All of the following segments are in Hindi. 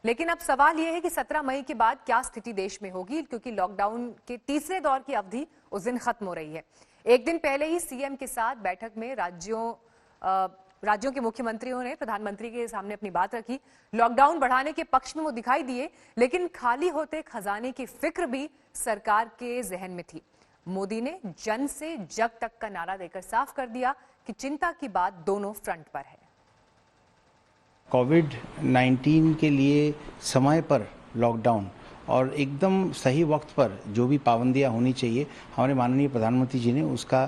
लेकिन अब सवाल यह है कि 17 मई के बाद क्या स्थिति देश में होगी, क्योंकि लॉकडाउन के तीसरे दौर की अवधि उस दिन खत्म हो रही है। एक दिन पहले ही सीएम के साथ बैठक में राज्यों के मुख्यमंत्रियों ने प्रधानमंत्री के सामने अपनी बात रखी। लॉकडाउन बढ़ाने के पक्ष में वो दिखाई दिए, लेकिन खाली होते खजाने की फिक्र भी सरकार के जहन में थी। मोदी ने जन से जग तक का नारा देकर साफ कर दिया कि चिंता की बात दोनों फ्रंट पर है। कोविड-19 के लिए समय पर लॉकडाउन और एकदम सही वक्त पर जो भी पाबंदियां होनी चाहिए, हमारे माननीय प्रधानमंत्री जी ने उसका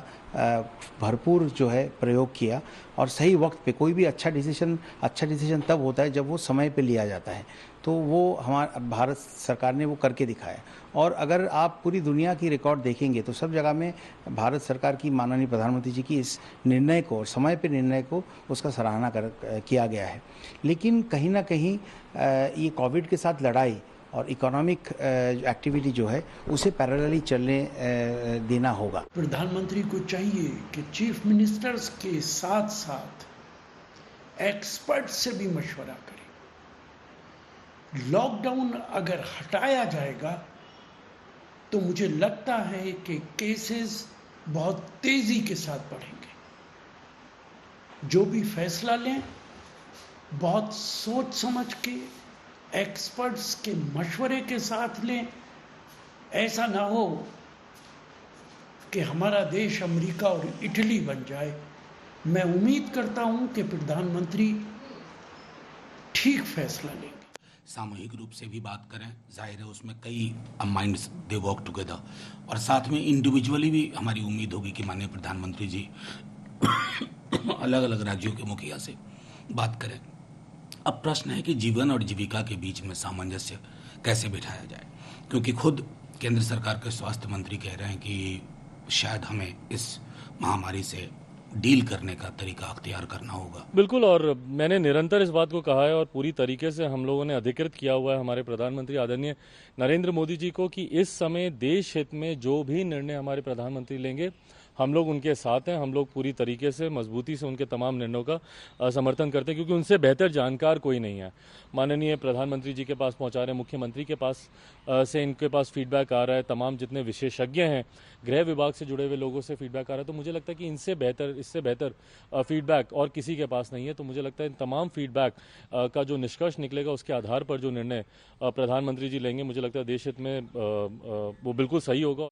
भरपूर जो है प्रयोग किया। और सही वक्त पे कोई भी अच्छा डिसीजन तब होता है जब वो समय पे लिया जाता है, तो वो हमारा भारत सरकार ने वो करके दिखाया। और अगर आप पूरी दुनिया की रिकॉर्ड देखेंगे तो सब जगह में भारत सरकार की माननीय प्रधानमंत्री जी की इस निर्णय को और समय पे निर्णय को उसका सराहना किया गया है। लेकिन कहीं ना कहीं ये कोविड के साथ लड़ाई और इकोनॉमिक एक्टिविटी जो है उसे पैरेलली चलने देना होगा। प्रधानमंत्री को चाहिए कि चीफ मिनिस्टर्स के साथ साथ एक्सपर्ट से भी मशवरा करें। लॉकडाउन अगर हटाया जाएगा तो मुझे लगता है कि केसेस बहुत तेजी के साथ बढ़ेंगे। जो भी फैसला लें बहुत सोच समझ के एक्सपर्ट्स के मशवरे के साथ लें। ऐसा ना हो कि हमारा देश अमेरिका और इटली बन जाए। मैं उम्मीद करता हूं कि प्रधानमंत्री ठीक फैसला लेंगे। सामूहिक रूप से भी बात करें, जाहिर है उसमें कई माइंड्स दे वर्क टुगेदर, और साथ में इंडिविजुअली भी हमारी उम्मीद होगी कि माननीय प्रधानमंत्री जी अलग अलग राज्यों के मुखिया से बात करें। अब प्रश्न है कि जीवन और जीविका के बीच में सामंजस्य कैसे बिठाया जाए, क्योंकि खुद केंद्र सरकार के स्वास्थ्य मंत्री कह रहे हैं कि शायद हमें इस महामारी से डील करने का तरीका अख्तियार करना होगा। बिल्कुल, और मैंने निरंतर इस बात को कहा है और पूरी तरीके से हम लोगों ने अधिकृत किया हुआ है हमारे प्रधानमंत्री आदरणीय नरेंद्र मोदी जी को कि इस समय देश हित में जो भी निर्णय हमारे प्रधानमंत्री लेंगे हम लोग उनके साथ हैं। हम लोग पूरी तरीके से मजबूती से उनके तमाम निर्णयों का समर्थन करते हैं, क्योंकि उनसे बेहतर जानकार कोई नहीं है। माननीय प्रधानमंत्री जी के पास पहुंचा रहे हैं, मुख्यमंत्री के पास से इनके पास फीडबैक आ रहा है, तमाम जितने विशेषज्ञ हैं गृह विभाग से जुड़े हुए लोगों से फीडबैक आ रहा है। तो मुझे लगता है कि इससे बेहतर फीडबैक और किसी के पास नहीं है। तो मुझे लगता है इन तमाम फीडबैक का जो निष्कर्ष निकलेगा उसके आधार पर जो निर्णय प्रधानमंत्री जी लेंगे, मुझे लगता है देश हित में वो बिल्कुल सही होगा।